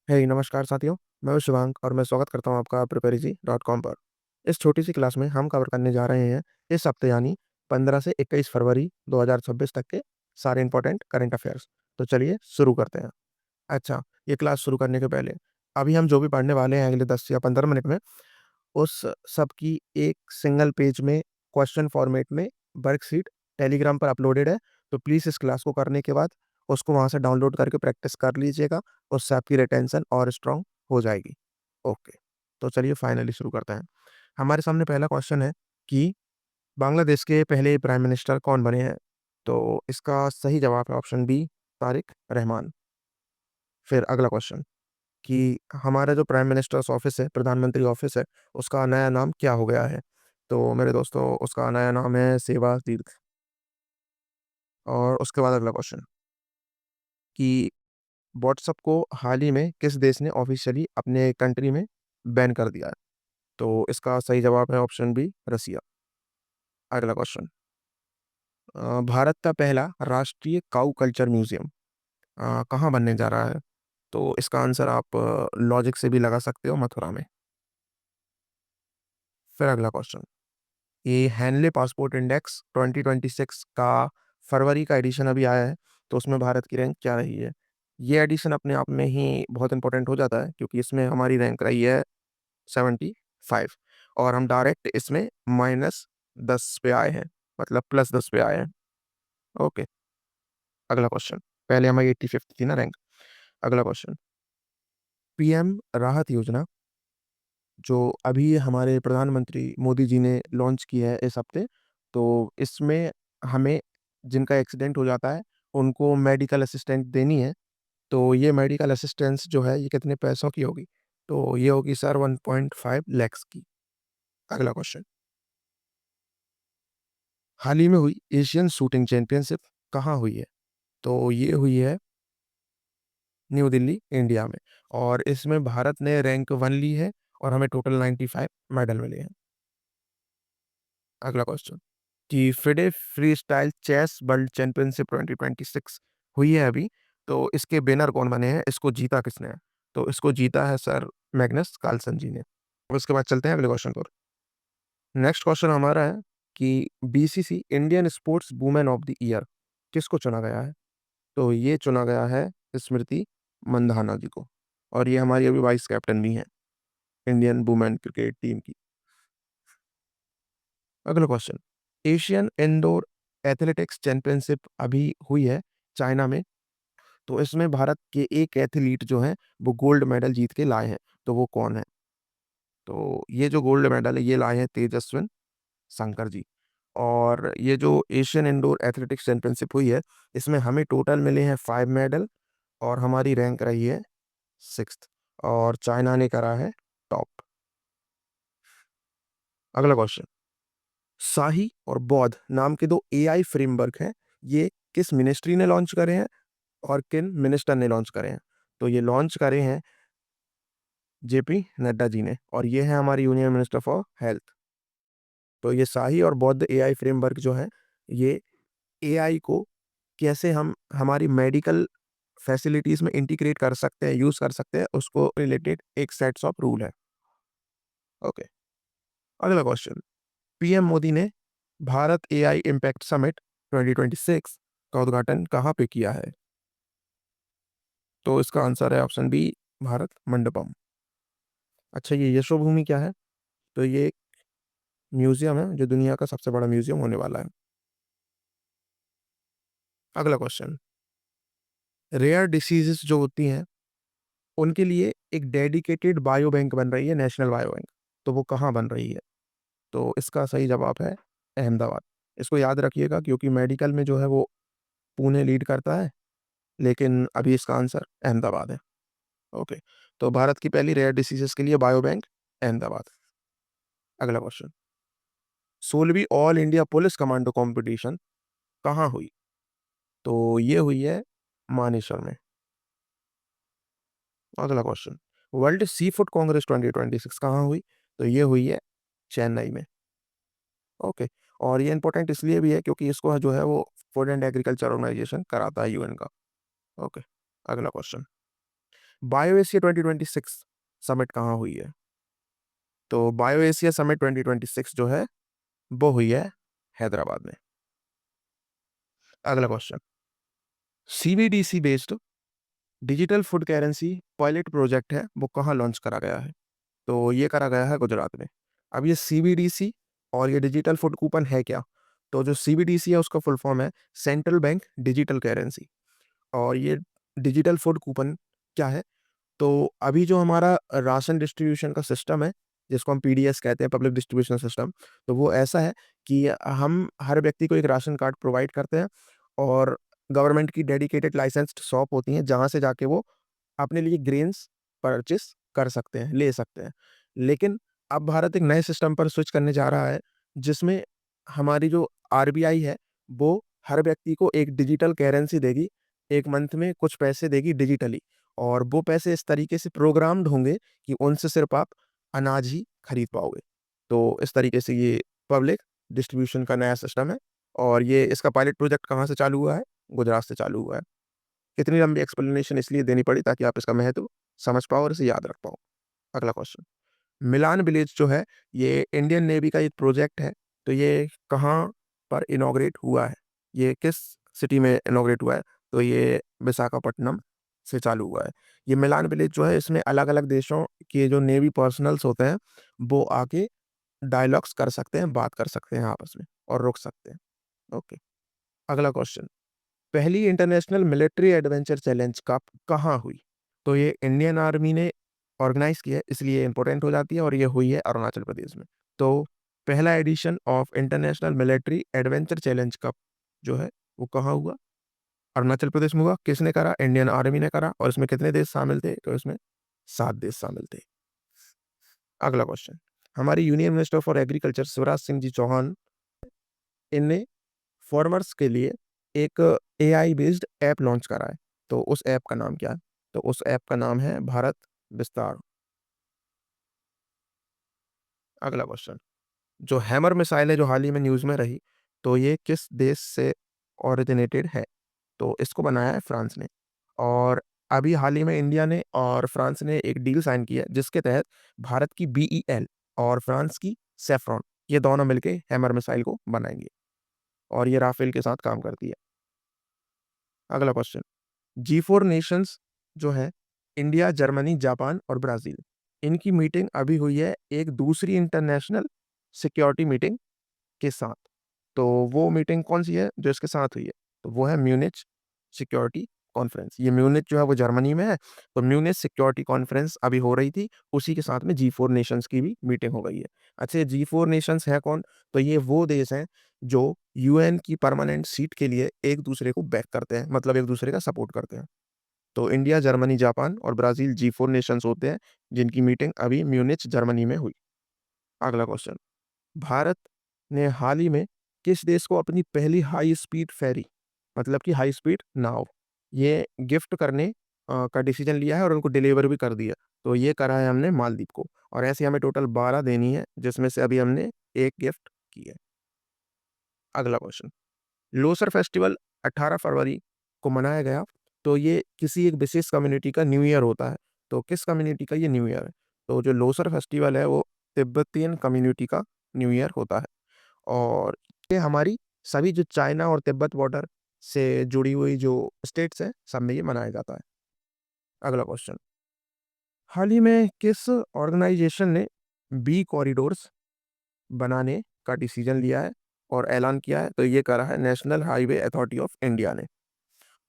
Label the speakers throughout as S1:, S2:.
S1: नमस्कार साथियों। मैं हूँ शिवांक और मैं स्वागत करता हूँ आपका प्रिपेरिजी.com पर। इस छोटी सी क्लास में हम कवर करने जा रहे हैं इस हफ्ते यानी 15 से 21 फरवरी 2026 तक के सारे इंपॉर्टेंट करंट अफेयर्स। तो चलिए शुरू करते हैं। अच्छा, ये क्लास शुरू करने के पहले अभी हम जो भी पढ़ने वाले हैं अगले 10 या 15 मिनट में, उस सब की एक सिंगल पेज में क्वेश्चन फॉर्मेट में वर्कशीट टेलीग्राम पर अपलोडेड है। तो प्लीज़ इस क्लास को करने के बाद उसको वहाँ से डाउनलोड करके प्रैक्टिस कर लीजिएगा। उससे आपकी रिटेंशन और स्ट्रॉन्ग हो जाएगी। ओके, तो चलिए फाइनली शुरू करते हैं। हमारे सामने पहला क्वेश्चन है कि बांग्लादेश के पहले प्राइम मिनिस्टर कौन बने हैं? तो इसका सही जवाब है ऑप्शन बी, तारिक रहमान। फिर अगला क्वेश्चन कि हमारा जो प्राइम मिनिस्टर्स ऑफिस है, प्रधानमंत्री ऑफिस है, उसका नया नाम क्या हो गया है? तो मेरे दोस्तों, उसका नया नाम है सेवा तीर्थ। और उसके बाद अगला क्वेश्चन कि व्हाट्सएप को हाल ही में किस देश ने ऑफिशियली अपने कंट्री में बैन कर दिया है? तो इसका सही जवाब है ऑप्शन बी, रसिया। अगला क्वेश्चन, भारत का पहला राष्ट्रीय काऊ कल्चर म्यूजियम कहाँ बनने जा रहा है? तो इसका आंसर आप लॉजिक से भी लगा सकते हो, मथुरा में। फिर अगला क्वेश्चन, ये हैनले पासपोर्ट इंडेक्स 2026 का फरवरी का एडिशन अभी आया है। तो उसमें भारत की रैंक क्या रही है? ये एडिशन अपने आप में ही बहुत इंपॉर्टेंट हो जाता है क्योंकि इसमें हमारी रैंक रही है 75 और हम डायरेक्ट इसमें -10 पे आए हैं, मतलब +10 पे आए हैं। ओके, अगला क्वेश्चन। पहले हमारी 85 थी ना रैंक। अगला क्वेश्चन, पीएम राहत योजना जो अभी हमारे प्रधानमंत्री मोदी जी ने लॉन्च की है इस हफ्ते, तो इसमें हमें जिनका एक्सीडेंट हो जाता है, उनको मेडिकल असिस्टेंट देनी है। तो ये मेडिकल असिस्टेंस जो है, ये कितने पैसों की होगी? तो ये होगी सर 1.5 लैक्स की। अगला क्वेश्चन, हाल ही में हुई एशियन शूटिंग चैंपियनशिप कहाँ हुई है? तो ये हुई है न्यू दिल्ली, इंडिया में। और इसमें भारत ने रैंक 1 ली है और हमें टोटल 95 मेडल मिले हैं। अगला क्वेश्चन कि FIDE freestyle chess world championship 2026 हुई है अभी, तो इसके विनर कौन बने हैं? इसको जीता किसने है? तो इसको जीता है सर मैग्नस कार्लसन जी ने। उसके बाद चलते हैं अगले क्वेश्चन पर। नेक्स्ट क्वेश्चन हमारा है कि BCC Indian sports women of the year किसको चुना गया है? तो ये चुना गया है स्मृति मंधाना जी को। और ये हमारी अभी वाइस कैप्टन भी हैं इंडियन वुमेन क्रिकेट टीम की। अगला question, Asian indoor athletics championship अभी हुई है चाइना में। तो इसमें भारत के एक एथलीट जो हैं, वो गोल्ड मेडल जीत के लाए हैं। तो वो कौन है? तो ये जो गोल्ड मेडल है, ये लाए हैं तेजस्विन शंकर जी। और ये जो एशियन इंडोर एथलेटिक्स चैंपियनशिप हुई है, इसमें हमें टोटल मिले हैं 5 मेडल और हमारी रैंक रही है 6th और चाइना ने करा है टॉप। अगला क्वेश्चन, शाही और बौद्ध नाम के दो एआई फ्रेमवर्क हैं, ये किस मिनिस्ट्री ने लॉन्च करे हैं और किन मिनिस्टर ने लॉन्च करे हैं? तो ये लॉन्च करे हैं जेपी नड्डा जी ने और ये है हमारी यूनियन मिनिस्टर फॉर हेल्थ। तो ये शाही और बौद्ध एआई फ्रेमवर्क जो है, ये एआई को कैसे हम हमारी मेडिकल फैसिलिटीज़ में इंटीग्रेट कर सकते हैं, यूज़ कर सकते हैं, उसको रिलेटेड एक सेट्स ऑफ रूल है। ओके, अगला क्वेश्चन, पीएम मोदी ने भारत एआई इम्पैक्ट समिट 2026 का उद्घाटन कहाँ पे किया है? तो इसका आंसर है ऑप्शन बी, भारत मंडपम। अच्छा, ये यशोभूमि क्या है? तो ये एक म्यूजियम है जो दुनिया का सबसे बड़ा म्यूजियम होने वाला है। अगला क्वेश्चन, रेयर डिसीजेस जो होती हैं, उनके लिए एक डेडिकेटेड बायो बैंक बन रही है, नेशनल बायो बैंक। तो वो कहाँ बन रही है? तो इसका सही जवाब है अहमदाबाद। इसको याद रखिएगा क्योंकि मेडिकल में जो है वो पुणे लीड करता है, लेकिन अभी इसका आंसर अहमदाबाद है। ओके, तो भारत की पहली रेयर डिसीजेस के लिए बायो बैंक अहमदाबाद। अगला क्वेश्चन, 16वीं all India police commando competition कहाँ हुई? तो ये हुई है मानेसर में। अगला question, world seafood congress 2026 कहाँ हुई? तो ये हुई है चेन्नई में। ओके, और ये इंपॉर्टेंट इसलिए भी है क्योंकि इसको जो है वो फूड एंड एग्रीकल्चर ऑर्गेनाइजेशन कराता है यूएन का। ओके, अगला क्वेश्चन, बायो एशिया 2026 समिट कहाँ हुई है? तो बायो एशिया समिट 2026 जो है वो हुई है हैदराबाद में। अगला question, CBDC based digital food currency pilot project है वो कहाँ लॉन्च करा गया है? तो ये करा गया है गुजरात में। अब ये सीबीडीसी और ये डिजिटल फूड कूपन है क्या? तो जो सीबीडीसी है उसका फुल फॉर्म है सेंट्रल बैंक डिजिटल करेंसी। और ये डिजिटल फूड कूपन क्या है? तो अभी जो हमारा राशन डिस्ट्रीब्यूशन का सिस्टम है, जिसको हम पीडीएस कहते हैं, पब्लिक डिस्ट्रीब्यूशन सिस्टम, तो वो ऐसा है कि हम हर व्यक्ति को एक राशन कार्ड प्रोवाइड करते हैं और गवर्नमेंट की डेडिकेटेड लाइसेंस्ड शॉप होती हैं, जहाँ से जाके वो अपने लिए ग्रेन्स परचेस कर सकते हैं, ले सकते हैं। लेकिन अब भारत एक नए सिस्टम पर स्विच करने जा रहा है, जिसमें हमारी जो आरबीआई है, वो हर व्यक्ति को एक डिजिटल करेंसी देगी, 1 मंथ में कुछ पैसे देगी डिजिटली। और वो पैसे इस तरीके से प्रोग्राम्ड होंगे कि उनसे सिर्फ आप अनाज ही खरीद पाओगे। तो इस तरीके से ये पब्लिक डिस्ट्रीब्यूशन का नया सिस्टम है और ये इसका पायलट प्रोजेक्ट कहाँ से चालू हुआ है? गुजरात से चालू हुआ है। इतनी लंबी एक्सप्लेनेशन इसलिए देनी पड़ी ताकि आप इसका महत्व समझ पाओ और इसे याद रख पाओ। अगला क्वेश्चन, मिलान विलेज जो है ये इंडियन नेवी का एक प्रोजेक्ट है। तो ये कहाँ पर इनॉग्रेट हुआ है? ये किस सिटी में इनॉग्रेट हुआ है? तो ये विशाखापट्टनम से चालू हुआ है। ये मिलान विलेज जो है इसमें अलग-अलग देशों के जो नेवी पर्सनल्स होते हैं वो आके डायलॉग्स कर सकते हैं, बात कर सकते हैं आपस में और रुक सकते हैं। ओके। अगला क्वेश्चन, पहली international military adventure challenge cup कहाँ हुई? तो ये इंडियन आर्मी ने ऑर्गेनाइज की है, इसलिए इंपॉर्टेंट हो जाती है और ये हुई है अरुणाचल प्रदेश में। तो पहला edition of international military adventure challenge cup जो है वो कहाँ हुआ? अरुणाचल प्रदेश में हुआ। किसने करा? इंडियन आर्मी ने करा। और इसमें कितने देश शामिल थे? तो इसमें 7 देश शामिल थे। अगला क्वेश्चन, हमारी union minister for agriculture Shivraj Singh ji Chouhan, इनने फार्मर्स के लिए एक एआई बेस्ड ऐप लॉन्च करा है। तो उस ऐप का नाम क्या है? तो उस ऐप का नाम है भारत विस्तार। अगला क्वेश्चन, जो हैमर मिसाइल है जो हाल ही में न्यूज़ में रही, तो ये किस देश से ओरिजिनेटेड है? तो इसको बनाया है फ्रांस ने। और अभी हाल ही में इंडिया ने और फ्रांस ने एक डील साइन की है जिसके तहत भारत की बीईएल और फ्रांस की सैफ्रॉन, ये दोनों मिलके हैमर मिसाइल को बनाएंगे और ये राफेल के साथ काम करती है। अगला क्वेश्चन, जी फोर नेशंस जो है इंडिया, जर्मनी, जापान और ब्राज़ील, इनकी मीटिंग अभी हुई है एक दूसरी इंटरनेशनल सिक्योरिटी मीटिंग के साथ। तो वो मीटिंग कौन-सी है जो इसके साथ हुई है? तो वो है म्यूनिच सिक्योरिटी कॉन्फ्रेंस। ये म्यूनिच जो है वो जर्मनी में है, तो म्यूनिच सिक्योरिटी कॉन्फ्रेंस अभी हो रही थी, उसी के साथ में जी फोर नेशंस की भी मीटिंग हो गई है। अच्छा, ये जी फोर नेशंस है कौन? तो ये वो देश हैं जो यूएन की परमानेंट सीट के लिए एक-दूसरे को बैक करते हैं, मतलब एक-दूसरे का सपोर्ट करते हैं। तो इंडिया, जर्मनी, जापान और ब्राज़ील जी फोर नेशंस होते हैं, जिनकी मीटिंग अभी म्यूनिच जर्मनी में हुई। अगला क्वेश्चन, भारत ने हाल ही में किस देश को अपनी पहली हाई स्पीड फेरी, मतलब कि हाई स्पीड नाव, ये गिफ्ट करने का डिसीजन लिया है और उनको डिलीवर भी कर दिया? तो ये करा है हमने मालदीव को और ऐसे हमें टोटल 12 देनी है, जिसमें से अभी हमने 1 गिफ्ट की है। अगला क्वेश्चन, लोसर फेस्टिवल 18 फरवरी को मनाया गया, तो ये किसी एक विशेष कम्युनिटी का न्यू ईयर होता है। तो किस कम्युनिटी का ये न्यू ईयर है? तो जो लोसर फेस्टिवल है वो तिब्बतियन कम्युनिटी का न्यू ईयर होता है और ये हमारी सभी जो चाइना और तिब्बत बॉर्डर से जुड़ी हुई जो स्टेट्स हैं, सब में ये मनाया जाता है। अगला क्वेश्चन, हाल ही में किस ऑर्गेनाइजेशन ने बी कॉरिडोर्स बनाने का डिसीजन लिया है और ऐलान किया है? तो ये करा है national highway authority of India ने।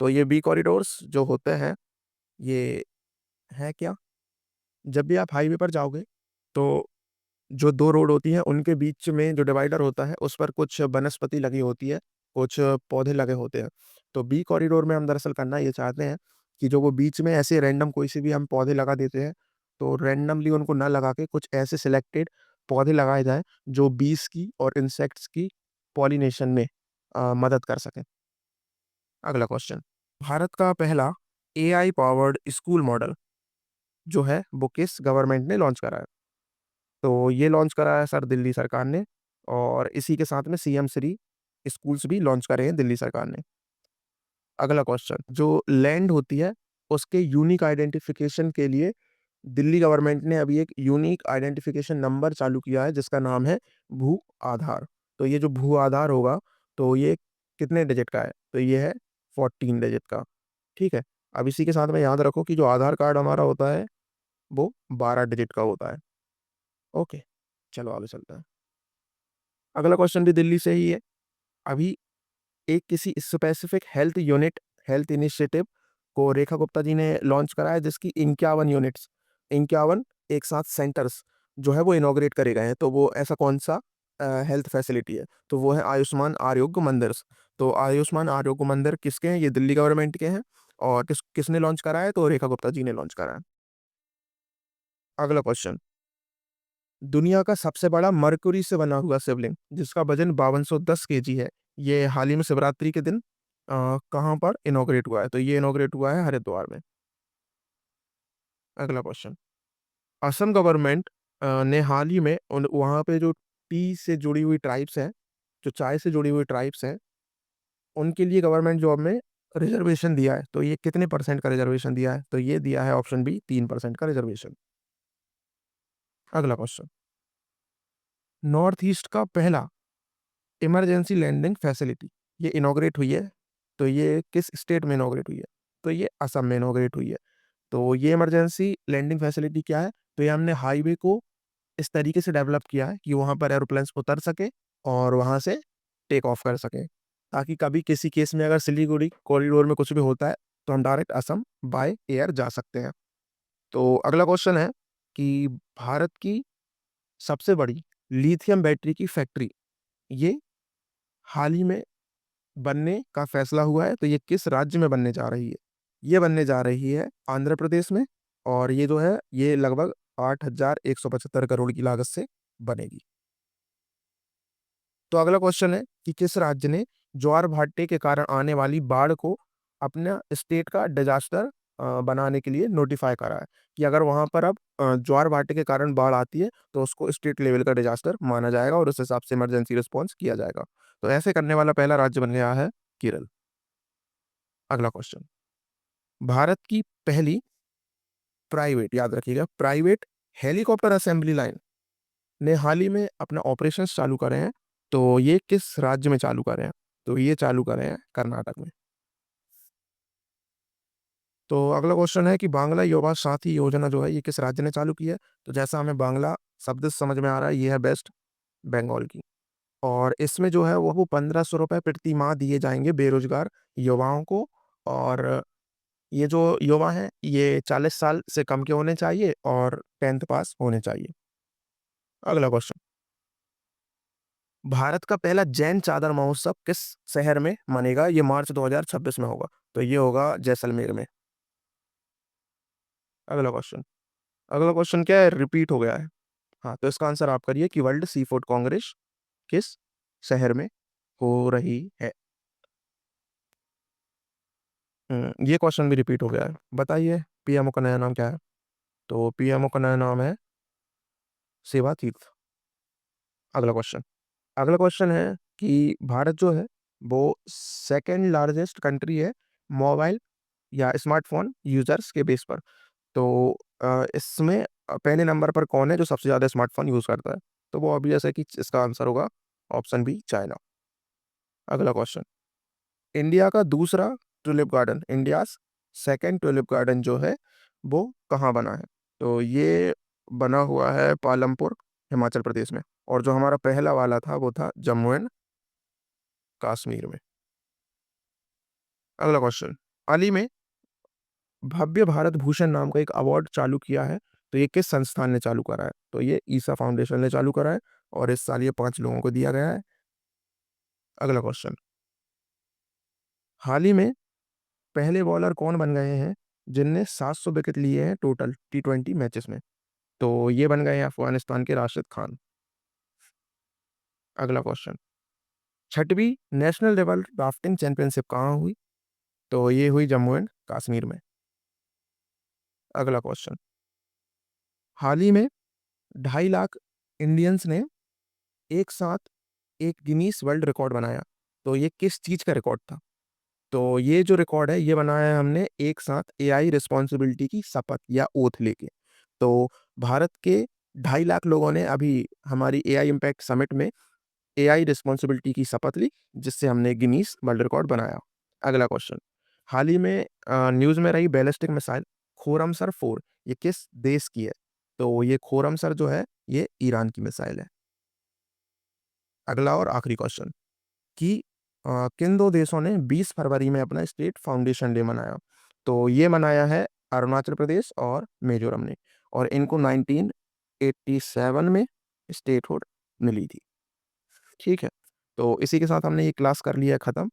S1: तो ये बी कॉरिडोर्स जो होते हैं, ये है क्या? जब भी आप हाईवे पर जाओगे, तो जो 2 रोड होती हैं, उनके बीच में जो डिवाइडर होता है, उस पर कुछ वनस्पति लगी होती है, कुछ पौधे लगे होते हैं। तो बी कॉरिडोर में हम दरअसल करना ये चाहते हैं कि जो वो बीच में ऐसे रैंडम कोई से भी हम पौधे लगा देते हैं, तो रैंडमली उनको ना लगा के कुछ ऐसे सिलेक्टेड पौधे लगाए जाएँ, जो बीज़ की और इंसेक्ट्स की पॉलिनेशन में मदद कर सकें। अगला क्वेश्चन, भारत का पहला एआई पावर्ड स्कूल मॉडल जो है, वो किस गवर्नमेंट ने लॉन्च करा है? तो ये लॉन्च करा है सर दिल्ली सरकार ने और इसी के साथ में सीएम श्री स्कूल्स भी लॉन्च करे हैं दिल्ली सरकार ने। अगला क्वेश्चन, जो लैंड होती है उसके यूनिक आइडेंटिफिकेशन के लिए दिल्ली गवर्नमेंट ने अभी एक यूनिक आइडेंटिफिकेशन नंबर चालू किया है जिसका नाम है भू आधार। तो ये जो भू आधार होगा तो ये कितने डिजिट का है? तो ये है 14 डिजिट का। ठीक है। अब इसी के साथ में याद रखो कि जो आधार कार्ड हमारा होता है वो 12 डिजिट का होता है। ओके, चलो आगे चलते हैं। अगला क्वेश्चन भी दिल्ली से ही है। अभी एक किसी स्पेसिफिक हेल्थ इनिशिएटिव को रेखा गुप्ता जी ने लॉन्च करा है जिसकी 51 यूनिट्स, 51 एक साथ सेंटर्स जो है वो इनॉग्रेट करे गए हैं। तो वो ऐसा कौन सा हेल्थ फैसिलिटी है? तो वो है आयुष्मान आरोग्य मंदिर। तो आयुष्मान आरोग्य मंदिर किसके हैं? ये दिल्ली गवर्नमेंट के हैं। और किसने लॉन्च करा है? तो रेखा गुप्ता जी ने लॉन्च करा है। अगला क्वेश्चन, दुनिया का सबसे बड़ा मरकुरी से बना हुआ शिवलिंग जिसका वजन 5210 केजी है, ये हाल ही में शिवरात्रि के दिन कहाँ पर इनॉग्रेट हुआ है? तो ये इनॉग्रेट हुआ है हरिद्वार में। अगला क्वेश्चन, असम गवर्नमेंट ने हाल ही में वहाँ पे जो टी से जुड़ी हुई ट्राइब्स हैं, जो चाय से जुड़ी हुई ट्राइब्स हैं, उनके लिए गवर्नमेंट जॉब में रिजर्वेशन दिया है। तो ये कितने परसेंट का रिजर्वेशन दिया है? तो ये दिया है ऑप्शन बी 3% का रिजर्वेशन। अगला क्वेश्चन, नॉर्थ ईस्ट का पहला इमरजेंसी लैंडिंग फैसिलिटी ये इनॉग्रेट हुई है। तो ये किस स्टेट में इनॉग्रेट हुई है? तो ये असम में इनॉग्रेट हुई है। तो ये इमरजेंसी लैंडिंग फैसिलिटी क्या है? तो ये हमने हाईवे को इस तरीके से डेवलप किया है कि वहाँ पर एरोप्लेन्स उतर सके और वहाँ से टेक ऑफ कर सके, ताकि कभी किसी केस में अगर सिलीगुड़ी कॉरिडोर में कुछ भी होता है तो हम डायरेक्ट असम बाय एयर जा सकते हैं। तो अगला क्वेश्चन है कि भारत की सबसे बड़ी लिथियम बैटरी की फैक्ट्री ये हाल ही में बनने का फैसला हुआ है। तो ये किस राज्य में बनने जा रही है? ये बनने जा रही है आंध्र प्रदेश में। और ये जो है ये लगभग 8,175 करोड़ की लागत से बनेगी। तो अगला क्वेश्चन है कि किस राज्य ने ज्वार भाटे के कारण आने वाली बाढ़ को अपना स्टेट का डिजास्टर बनाने के लिए नोटिफाई करा है कि अगर वहां पर अब ज्वार भाटे के कारण बाढ़ आती है तो उसको स्टेट लेवल का डिजास्टर माना जाएगा और उस हिसाब से इमरजेंसी रिस्पॉन्स किया जाएगा। तो ऐसे करने वाला पहला राज्य बन गया है केरल। अगला क्वेश्चन, भारत की पहली प्राइवेट, याद रखिएगा, प्राइवेट हेलीकॉप्टर असेंबली लाइन ने हाल ही में अपना ऑपरेशन चालू करे हैं। तो ये किस राज्य में चालू करे हैं? तो ये चालू करे हैं कर्नाटक में। तो अगला क्वेश्चन है कि बांग्ला युवा साथी योजना जो है ये किस राज्य ने चालू की है? तो जैसा हमें बांग्ला शब्द से समझ में आ रहा है ये है वेस्ट बंगाल की। और इसमें जो है वो 1500 रुपये प्रति माह दिए जाएंगे बेरोजगार युवाओं को। और ये जो युवा हैं ये 40 साल से कम के होने चाहिए और 10th पास होने चाहिए। अगला क्वेश्चन, भारत का पहला जैन चादर महोत्सव किस शहर में मनेगा? ये मार्च 2026 में होगा। तो ये होगा जैसलमेर में। अगला क्वेश्चन, अगला क्वेश्चन क्या है, रिपीट हो गया है। हाँ, तो इसका आंसर आप करिए कि वर्ल्ड सी फूड कांग्रेस किस शहर में हो रही है? ये क्वेश्चन भी रिपीट हो गया है। बताइए पीएमओ का नया नाम क्या है? तो पीएमओ का नया नाम है सेवा तीर्थ। अगला क्वेश्चन, अगला क्वेश्चन है कि भारत जो है वो सेकंड लार्जेस्ट कंट्री है मोबाइल या स्मार्टफोन यूजर्स के बेस पर। तो इसमें पहले नंबर पर कौन है जो सबसे ज़्यादा स्मार्टफोन यूज़ करता है? तो वो ऑब्वियस है कि इसका आंसर होगा ऑप्शन बी चाइना। अगला क्वेश्चन, इंडिया का दूसरा tulip garden, India's second tulip garden जो है वो कहाँ बना है? तो ये बना हुआ है पालमपुर, हिमाचल प्रदेश में। और जो हमारा पहला वाला था वो था जम्मू एंड कश्मीर में। अगला क्वेश्चन, हाल ही में भव्य भारत भूषण नाम का एक अवार्ड चालू किया है। तो ये किस संस्थान ने चालू करा है? तो ये ईसा फाउंडेशन ने चालू करा है और इस साल ये 5 लोगों को दिया गया है। अगला क्वेश्चन, हाल ही में पहले बॉलर कौन बन गए हैं जिनने 700 विकेट लिए हैं टोटल T20 मैचेस में? तो ये बन गए हैं अफगानिस्तान के राशिद खान। अगला क्वेश्चन, छठवीं नेशनल लेवल राफ्टिंग चैंपियनशिप कहाँ हुई? तो ये हुई जम्मू एंड कश्मीर में। अगला क्वेश्चन, हाल ही में 2.5 लाख इंडियंस ने एक साथ एक गिनीज वर्ल्ड रिकॉर्ड बनाया। तो ये किस चीज का रिकॉर्ड था? तो ये जो रिकॉर्ड है ये बनाया है हमने एक साथ एआई रिस्पॉन्सिबिलिटी की शपथ या ओथ लेके। तो भारत के 2.5 लाख लोगों ने अभी हमारी एआई इम्पैक्ट समिट में एआई रिस्पॉन्सिबिलिटी की शपथ ली, जिससे हमने गिनीज वर्ल्ड रिकॉर्ड बनाया। अगला क्वेश्चन, हाल ही में न्यूज़ में रही बैलिस्टिक मिसाइल खुर्रमसर 4 ये किस देश की है? तो ये खुर्रमसर जो है ये ईरान की मिसाइल है। अगला और आखिरी क्वेश्चन कि किन 2 देशों ने 20 फरवरी में अपना स्टेट फाउंडेशन डे मनाया? तो ये मनाया है अरुणाचल प्रदेश और मिज़ोरम ने, और इनको 1987 में स्टेटहुड मिली थी। ठीक है, तो इसी के साथ हमने ये क्लास कर लिया है ख़त्म।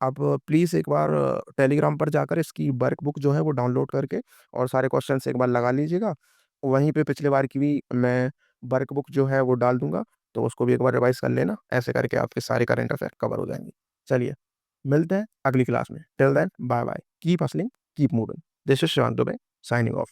S1: आप प्लीज़ एक बार टेलीग्राम पर जाकर इसकी वर्कबुक जो है वो डाउनलोड करके और सारे क्वेश्चन्स एक बार लगा लीजिएगा। वहीं पे पिछले बार की भी मैं वर्कबुक जो है वो डाल दूँगा, तो उसको भी एक बार रिवाइज़ कर लेना। ऐसे करके आपके सारे करंट अफेयर कवर हो जाएँगे। चलिए, मिलते हैं अगली क्लास में। Till then bye bye. Keep hustling, keep moving. This is Shivank Dubey signing of.